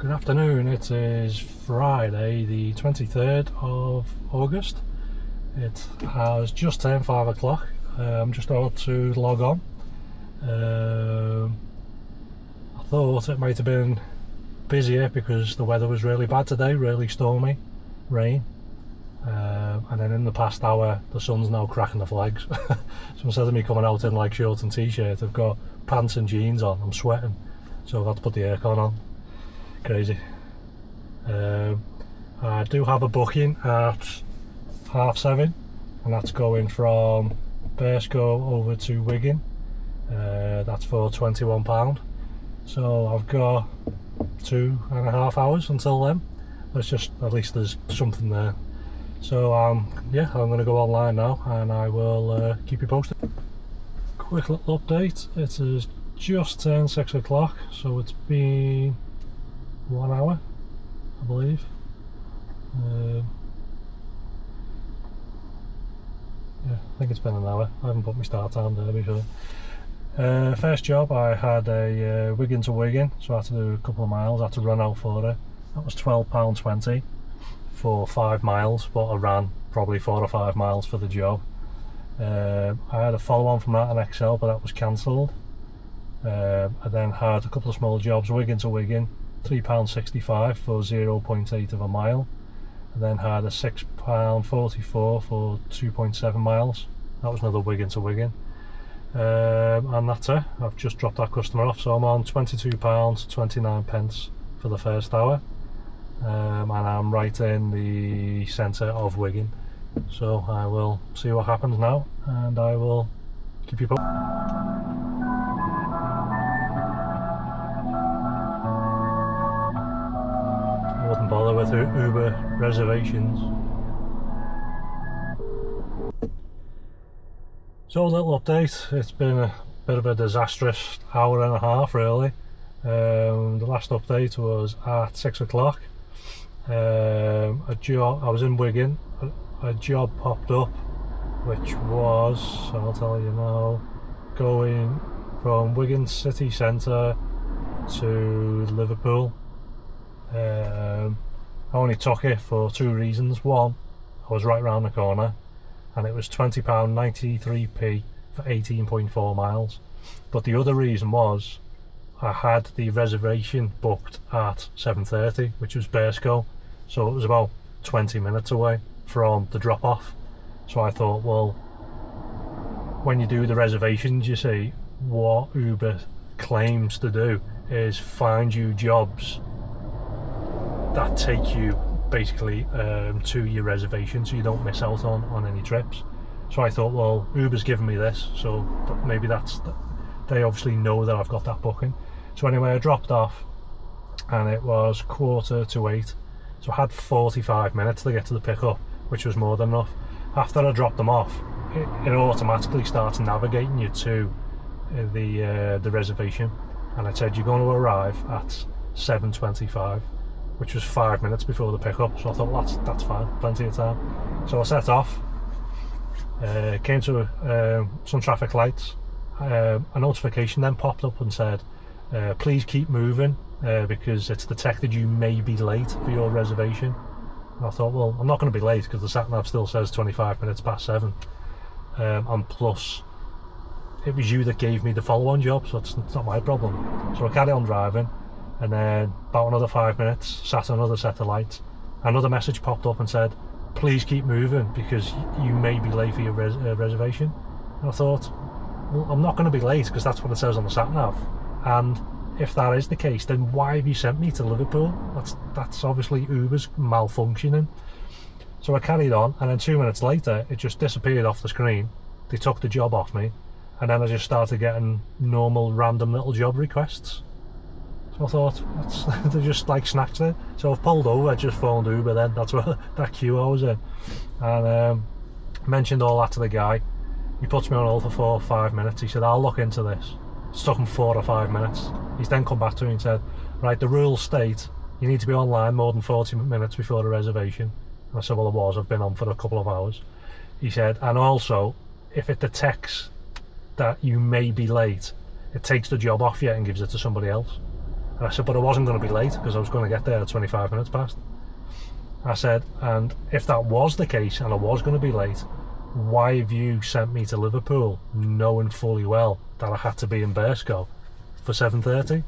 Good afternoon, it is Friday the 23rd of August. It has just turned 5 o'clock. I'm just about to log on. I thought it might have been busier because the weather was really bad today, really stormy, rain. And then in the past hour the sun's now cracking the flags. So instead of me coming out in like shorts and t-shirt, I've got pants and jeans on. I'm sweating, so I've had to put the aircon on. Crazy. I do have a booking at 7:30, and that's going from Bersco over to Wigan. That's for £21. So I've got 2.5 hours until then. Let's just, at least there's something there. So yeah, I'm going to go online now and I will keep you posted. Quick little update, it has just turned 6 o'clock, so it's been 1 hour, I believe. Yeah, I think it's been an hour. I haven't put my start time there before. First job, I had a Wigan to Wigan, so I had to do a couple of miles. I had to run out for it. That was £12.20 for 5 miles, but I ran probably 4 or 5 miles for the job. I had a follow-on from that, an XL, but that was cancelled. I then had a couple of small jobs, Wigan to Wigan, £3.65 for 0.8 of a mile. I then had a £6.44 for 2.7 miles. That was another Wigan to Wigan. And that's it. I've just dropped that customer off, so I'm on £22.29 for the first hour. And I'm right in the centre of Wigan. So I will see what happens now, and I will keep you posted. I wouldn't bother with Uber reservations. So a little update, it's been a bit of a disastrous hour and a half really. The last update was at 6 o'clock. I was in Wigan, a job popped up which was, I'll tell you now, going from Wigan city centre to Liverpool. I only took it for 2 reasons. One, I was right round the corner and it was £20.93p for 18.4 miles. But the other reason was I had the reservation booked at 7:30, which was Bersco, so it was about 20 minutes away from the drop off. So I thought, well, when you do the reservations, you see, what Uber claims to do is find you jobs that take you basically to your reservation, so you don't miss out on any trips. So I thought, well, Uber's given me this, so maybe they obviously know that I've got that booking. So anyway, I dropped off and it was 7:45, so I had 45 minutes to get to the pickup, which was more than enough. After I dropped them off, it automatically starts navigating you to the reservation, and it said you're going to arrive at 7:25, which was 5 minutes before the pickup. So I thought, well, that's fine, plenty of time. So I set off, came to some traffic lights. A notification then popped up and said, please keep moving because it's detected you may be late for your reservation. And I thought, well, I'm not going to be late because the sat nav still says 25 minutes past 7. And plus, it was you that gave me the follow-on job, so it's not my problem. So I carried on driving, and then about another 5 minutes, sat on another set of lights. Another message popped up and said, please keep moving because you may be late for your reservation. And I thought, well, I'm not going to be late because that's what it says on the sat nav. And if that is the case, then why have you sent me to Liverpool? That's obviously Uber's malfunctioning. So I carried on, and then 2 minutes later it just disappeared off the screen. They took the job off me, and then I just started getting normal random little job requests. So I thought, they just like snatched it. So I've pulled over, I just phoned Uber then, that's what that queue I was in. And mentioned all that to the guy. He puts me on hold for 4 or 5 minutes. He said, I'll look into this. It's took him 4 or 5 minutes. He's then come back to me and said, right, the rules state you need to be online more than 40 minutes before the reservation. And I said, well, I was, I've been on for a couple of hours. He said, and also, if it detects that you may be late, it takes the job off you and gives it to somebody else. And I said, but I wasn't going to be late because I was going to get there at 25 minutes past. I said, and if that was the case and I was going to be late, why have you sent me to Liverpool knowing fully well that I had to be in Burscough for 7:30?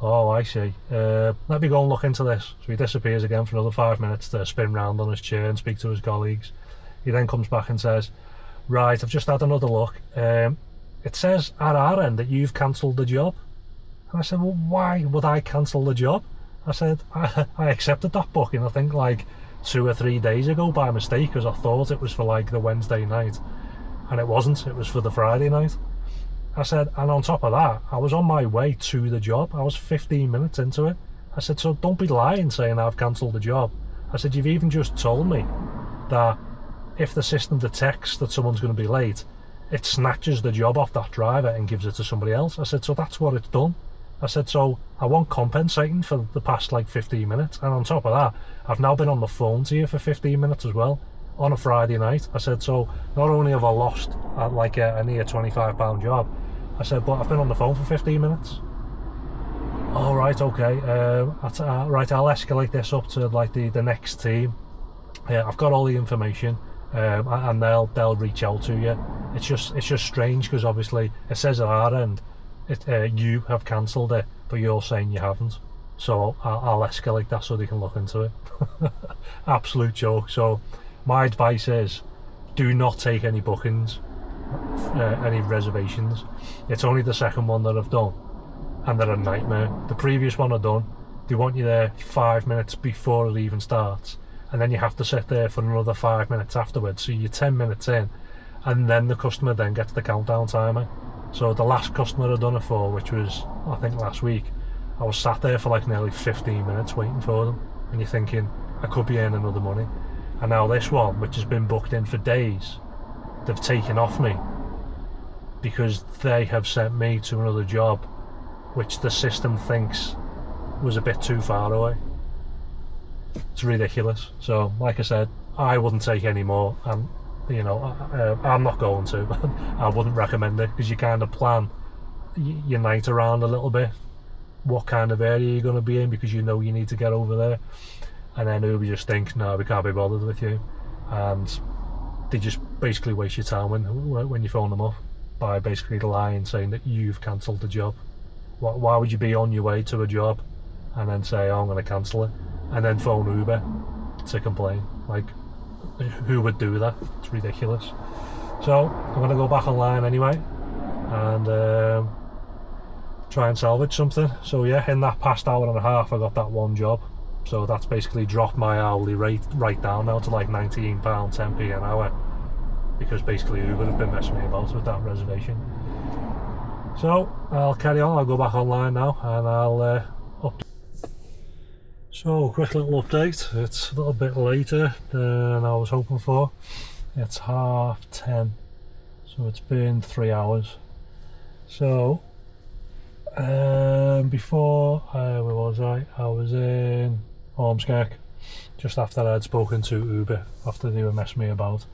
Oh, I see. Let me go and look into this. So he disappears again for another 5 minutes to spin round on his chair and speak to his colleagues. He then comes back and says, right, I've just had another look. It says at our end that you've cancelled the job. And I said, well, why would I cancel the job? I said, I accepted that booking, I think like 2 or 3 days ago by mistake, because I thought it was for like the Wednesday night. And it wasn't, it was for the Friday night. I said, and on top of that, I was on my way to the job. I was 15 minutes into it. I said, so don't be lying saying I've cancelled the job. I said, you've even just told me that if the system detects that someone's going to be late, it snatches the job off that driver and gives it to somebody else. I said, so that's what it's done. I said, so I want compensating for the past like 15 minutes. And on top of that, I've now been on the phone to you for 15 minutes as well on a Friday night. I said, so not only have I lost like a near £25 job, I said, but I've been on the phone for 15 minutes. All right, okay. Right, I'll escalate this up to like the next team. I've got all the information, and they'll reach out to you. It's just strange because obviously it says at our end you have cancelled it, but you're saying you haven't. So I'll escalate that so they can look into it. Absolute joke. So my advice is, do not take any bookings, any reservations. It's only the second one that I've done, and they're a nightmare. The previous one I've done, they want you there 5 minutes before it even starts, and then you have to sit there for another 5 minutes afterwards, so you're 10 minutes in, and then the customer then gets the countdown timer. So the last customer I'd done it for, which was I think last week, I was sat there for like nearly 15 minutes waiting for them, and you're thinking I could be earning another money. And now this one, which has been booked in for days, they've taken off me because they have sent me to another job which the system thinks was a bit too far away. It's ridiculous. So like I said, I wouldn't take any more, and you know, I'm not going to. I wouldn't recommend it because you kind of plan your night around a little bit, what kind of area you're going to be in, because you know you need to get over there, and then Uber just thinks, no, we can't be bothered with you, and they just basically waste your time when you phone them up by basically lying, saying that you've cancelled the job. Why would you be on your way to a job and then say, oh, I'm going to cancel it, and then phone Uber to complain? Like, who would do that? It's ridiculous. So I'm going to go back online anyway and try and salvage something. So yeah, in that past hour and a half I got that one job, so that's basically dropped my hourly rate right down now to like £19 10p an hour, because basically Uber have been messing me about with that reservation. So I'll carry on. I'll go back online now and I'll update. So quick little update. It's a little bit later than I was hoping for. It's 10:30, so it's been 3 hours. So before where was I? I was in Ormskirk just after I'd spoken to Uber, after they were messing me about.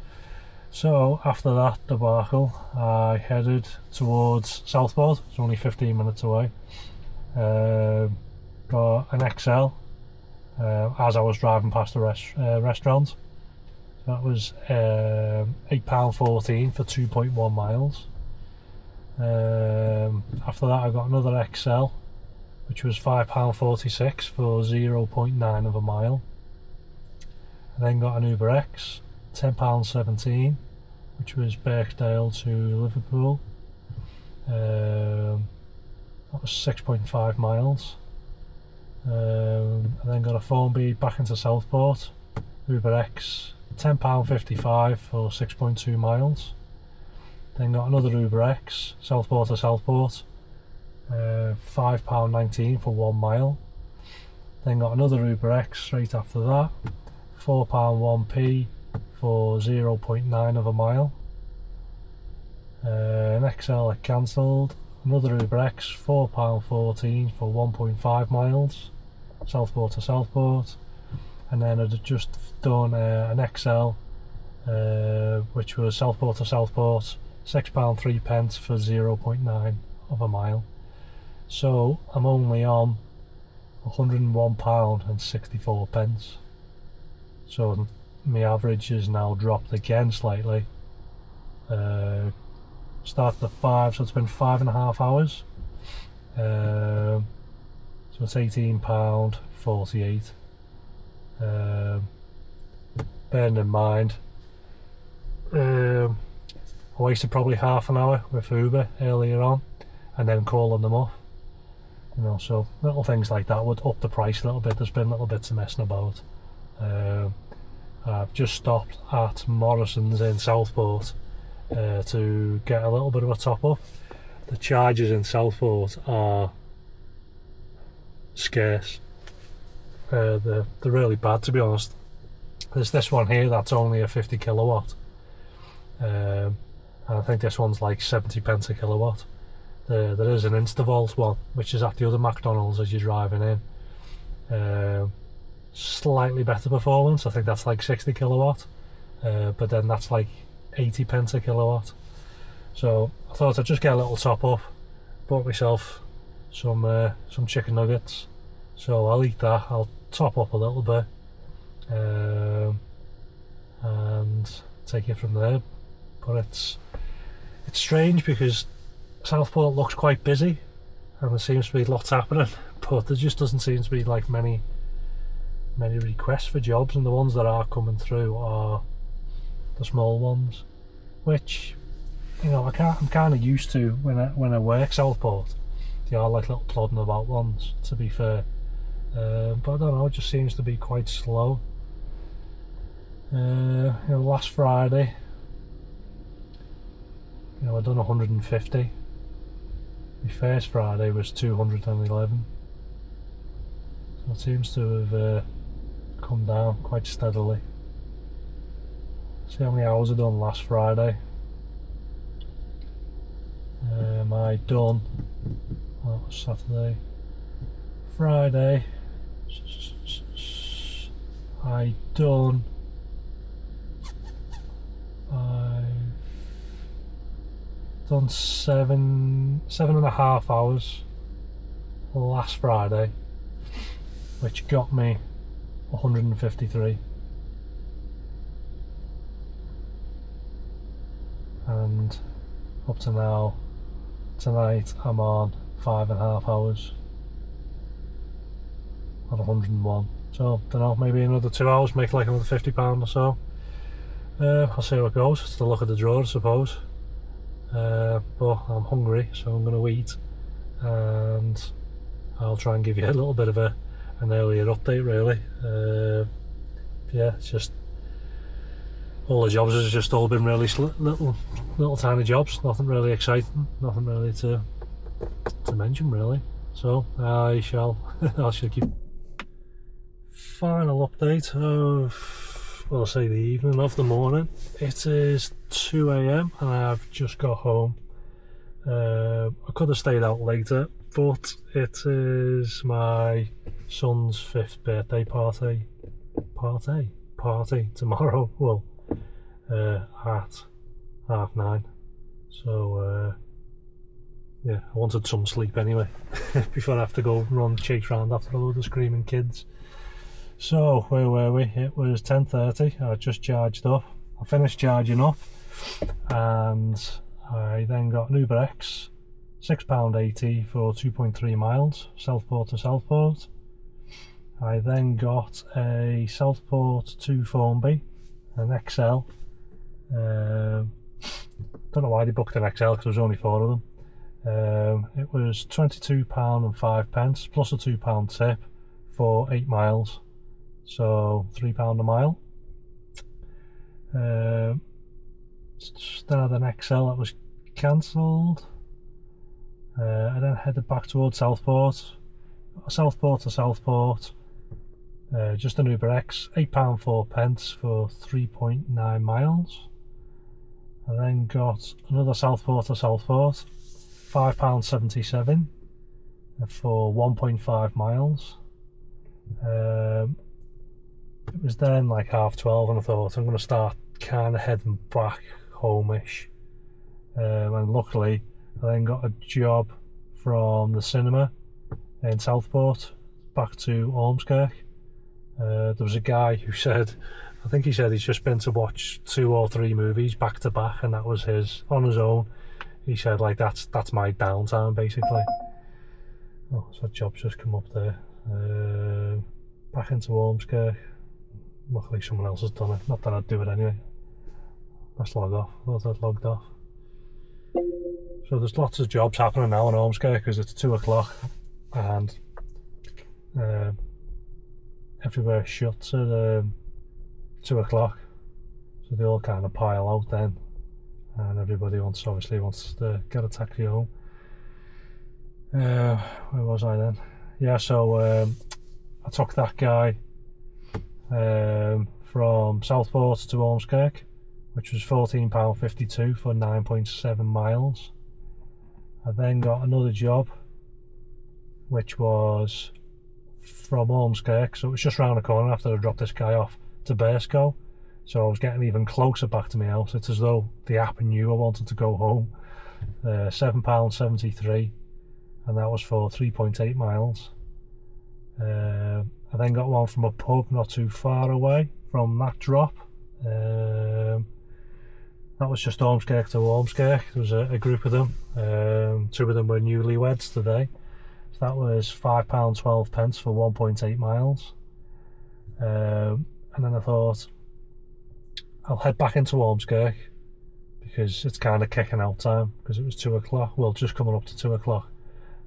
So after that debacle, I headed towards Southport. It's only 15 minutes away. Got an XL as I was driving past the restaurant. That was £8.14 for 2.1 miles. After that I got another XL, which was £5.46 for 0.9 of a mile. I then got an Uber X, £10.17, which was Birkdale to Liverpool. That was 6.5 miles. I then got a Formby back into Southport, Uber X, £10.55 for 6.2 miles. Then got another Uber X, Southport to Southport, £5.19 for 1 mile. Then got another Uber X straight after that, £4.1p for 0.9 of a mile. An XL I cancelled. Another Uber X, £4.14 for 1.5 miles, Southport to Southport. And then I'd just done an XL, which was Southport to Southport, £6.03 for 0.9 of a mile. so I'm only on £101.64. So my average has now dropped again slightly. Started at 5, so it's been 5.5 hours. So it's £18.48. Bearing in mind, I wasted probably half an hour with Uber earlier on, and then calling them up. You know, so little things like that would up the price a little bit. There's been little bits of messing about. I've just stopped at Morrison's in Southport to get a little bit of a top up. The charges in Southport are scarce. They're really bad, to be honest. There's this one here that's only a 50 kilowatt, and I think this one's like 70 pence a kilowatt. There is an Instavolt one, which is at the other McDonald's as you're driving in. Slightly better performance, I think that's like 60 kilowatt, but then that's like 80 pence a kilowatt. So I thought I'd just get a little top up. Bought myself some chicken nuggets, so I'll eat that. I'll top up a little bit, and take it from there. But it's strange because Southport looks quite busy and there seems to be lots happening, but there just doesn't seem to be like many requests for jobs, and the ones that are coming through are the small ones, which, you know, I'm kind of used to when I work Southport. They are like little plodding about ones, to be fair, but I don't know, it just seems to be quite slow. You know, last Friday, you know, I done 150. My first Friday was 211. So it seems to have come down quite steadily. See how many hours I done last Friday. I done, well, it was Saturday, Friday, I done 7.5 hours last Friday, which got me 153, and up to now, tonight I'm on 5.5 hours at 101. So don't know, maybe another 2 hours, make like another £50 or so. I'll see how it goes. It's the luck of the draw, I suppose. But I'm hungry, so I'm going to eat, and I'll try and give you a little bit of an earlier update, really. Yeah, it's just all the jobs has just all been really little tiny jobs, nothing really exciting, nothing really to mention, really. So I shall keep. Final update of, well, say the evening of the morning. It is 2 AM and I've just got home. I could have stayed out later, but it is my son's 5th birthday party tomorrow. Well, at 9:30. So yeah, I wanted some sleep anyway before I have to go run chase round after a load of screaming kids. So where were we? It was 10:30. I just charged up. I finished charging up, and I then got an Uber X, £6.80 for 2.3 miles, Southport to Southport. I then got a Southport to Formby, an XL. Don't know why they booked an XL because there was only 4 of them. It was £22.05 plus a £2 tip for 8 miles, so £3 a mile. Then I had an XL that was cancelled. I then headed back towards Southport to Southport. Just an Uber X, £8.04 for 3.9 miles. I then got another Southport to Southport, £5.77 for 1.5 miles. It was then like 12:30 and I thought I'm going to start kind of heading back home-ish. And luckily I then got a job from the cinema in Southport back to Ormskirk. There was a guy who said, I think he said he's just been to watch 2 or 3 movies back to back, and that was his on his own. He said, like, that's my downtime basically. Oh, so that job's just come up there. Back into Ormskirk. Luckily someone else has done it, not that I'd do it anyway. Let's log off. I thought I'd logged off. So there's lots of jobs happening now in Ormskirk because it's 2 o'clock and everywhere shuts at 2 o'clock, so they all kind of pile out then, and everybody obviously wants to get a taxi home. Where was I then? Yeah, so I took that guy from Southport to Ormskirk, which was £14.52 for 9.7 miles. I then got another job which was from Ormskirk, so it was just round the corner after I dropped this guy off to Bearscough, so I was getting even closer back to my house. It's as though the app knew I wanted to go home. £7.73, and that was for 3.8 miles. I then got one from a pub not too far away from that drop. That was just Ormskirk to Ormskirk. There was a group of them. 2 of them were newlyweds today. So that was £5.12 for 1.8 miles. And then I thought, I'll head back into Ormskirk because it's kind of kicking out time because it was 2 o'clock. Well, just coming up to 2 o'clock.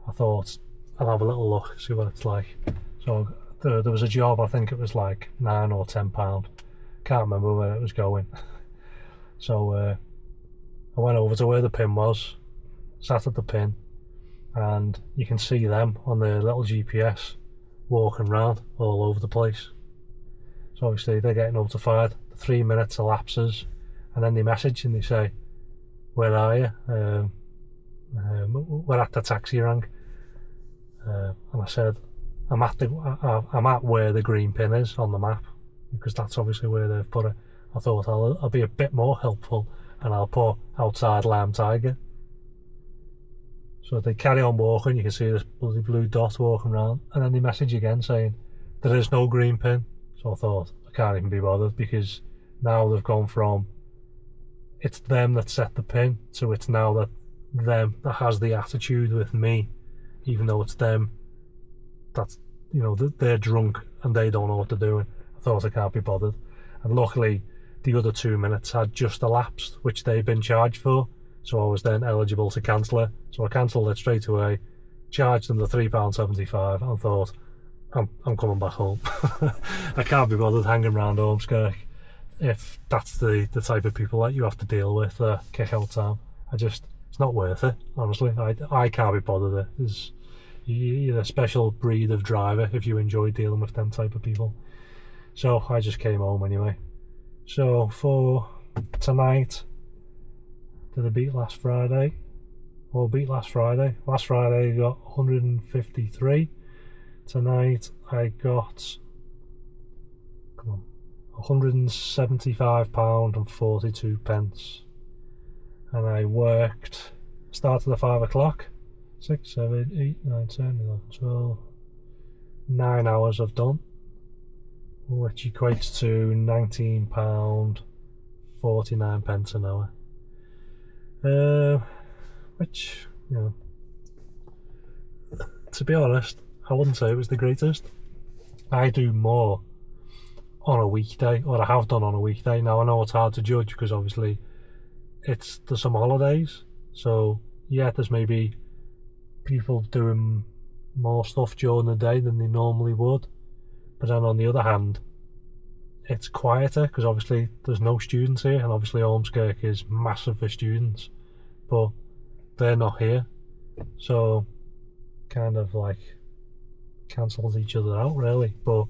I thought I'll have a little look, see what it's like. So there was a job, I think it was like £9 or £10. Can't remember where it was going. So I went over to where the pin was, sat at the pin, and you can see them on their little GPS walking around all over the place. So obviously they get notified, the 3 minutes elapses, and then they message and they say, where are you? We're at the taxi rank. And I said, I'm at where the green pin is on the map, because that's obviously where they've put it. I thought I'll be a bit more helpful and I'll put outside Lime Tiger. So they carry on walking, you can see this bloody blue dot walking around, and then they message again saying there is no green pin. So I thought, I can't even be bothered, because now they've gone from it's them that set the pin to it's now that them that has the attitude with me, even though it's them that's, you know, they're drunk and they don't know what they're doing. I thought I can't be bothered. And luckily the other 2 minutes had just elapsed, which they've been charged for, so I was then eligible to cancel it. So I cancelled it straight away, charged them the £3.75 and thought, I'm coming back home. I can't be bothered hanging around Ormskirk if that's the type of people that you have to deal with kick out time. It's not worth it, honestly. I can't be bothered. You're a special breed of driver if you enjoy dealing with them type of people. So I just came home anyway. So for tonight, did I beat last Friday? Well, beat last Friday. Last Friday I got 153. Tonight I got £175.42, and I started at 5 o'clock. 6, 7, 8, 9, 10, 11, 12. 9 hours I've done, which equates to £19.49 an hour. Which, you know, to be honest, I wouldn't say it was the greatest. I do more on a weekday, or I have done on a weekday. Now I know it's hard to judge because obviously there's some holidays, so yeah, there's maybe people doing more stuff during the day than they normally would, but then on the other hand it's quieter because obviously there's no students here, and obviously Ormskirk is massive for students, but they're not here, so kind of like cancels each other out really. But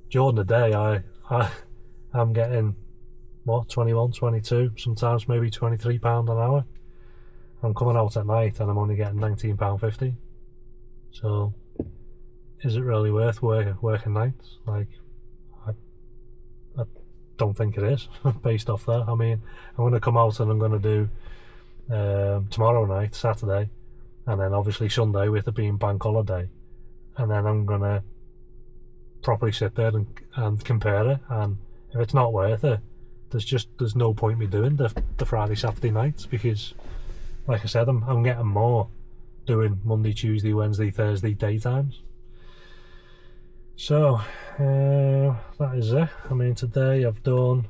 during the day I'm getting what, 21, 22, sometimes maybe £23 an hour. I'm coming out at night and I'm only getting £19.50. So is it really worth working nights? Like, I don't think it is based off that. I mean, I'm going to come out and I'm going to do tomorrow night, Saturday, and then obviously Sunday with it being bank holiday, and then I'm gonna properly sit there and compare it, and if it's not worth it, there's no point me doing the Friday Saturday nights, because like I said, I'm getting more doing Monday, Tuesday, Wednesday, Thursday daytimes. So that is it. I mean, today I've done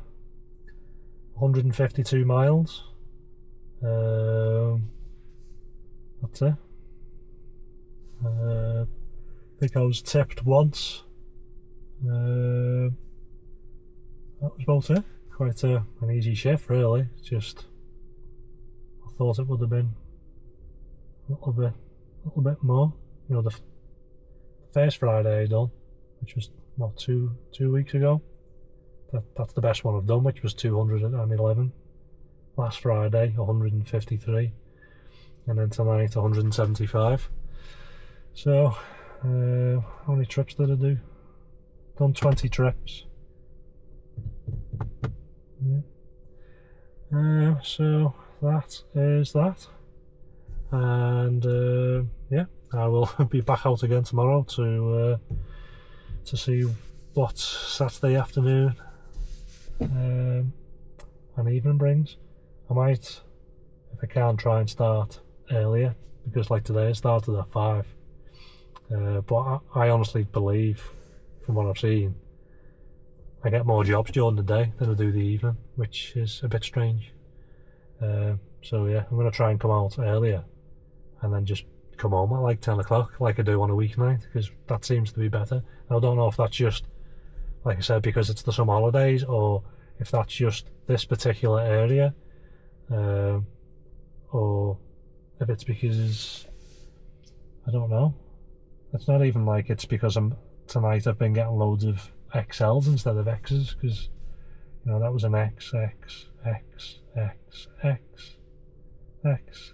152 miles. That's it. I think I was tipped once. That was about it. Quite an easy shift, really. Just, I thought it would have been a little bit more. You know, the first Friday I done, which was not two weeks ago. That's the best one I've done, which was 211. Last Friday 153, and then tonight 175. So how many trips did I do? Done 20 trips. Yeah. So that is that, and yeah, I will be back out again tomorrow to see what Saturday afternoon and evening brings. I might, if I can, try and start earlier, because like today I started at 5, but I honestly believe, from what I've seen, I get more jobs during the day than I do the evening, which is a bit strange. So yeah, I'm going to try and come out earlier and then just come home at like 10 o'clock like I do on a weeknight, because that seems to be better. I don't know if that's just, like I said, because it's the summer holidays, or if that's just this particular area, or if it's because, I don't know. It's not even like it's because tonight I've been getting loads of XLs instead of X's, because, you know, that was an X, X, X, X, X, X,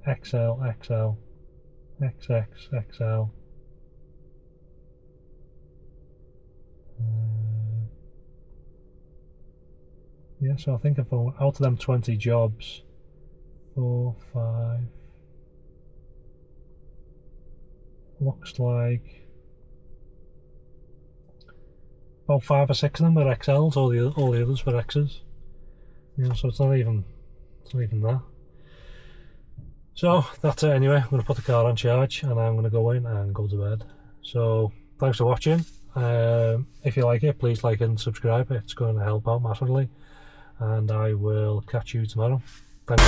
XL, XL, XX, XL. Yeah, so I think I've out of them 20 jobs, 4, 5, looks like about 5 or 6 of them were XLs, all the others were X's. You know, so it's not even that. So that's it anyway. I'm going to put the car on charge and I'm going to go in and go to bed. So thanks for watching. If you like it, please like and subscribe. It's going to help out massively. And I will catch you tomorrow. Thanks.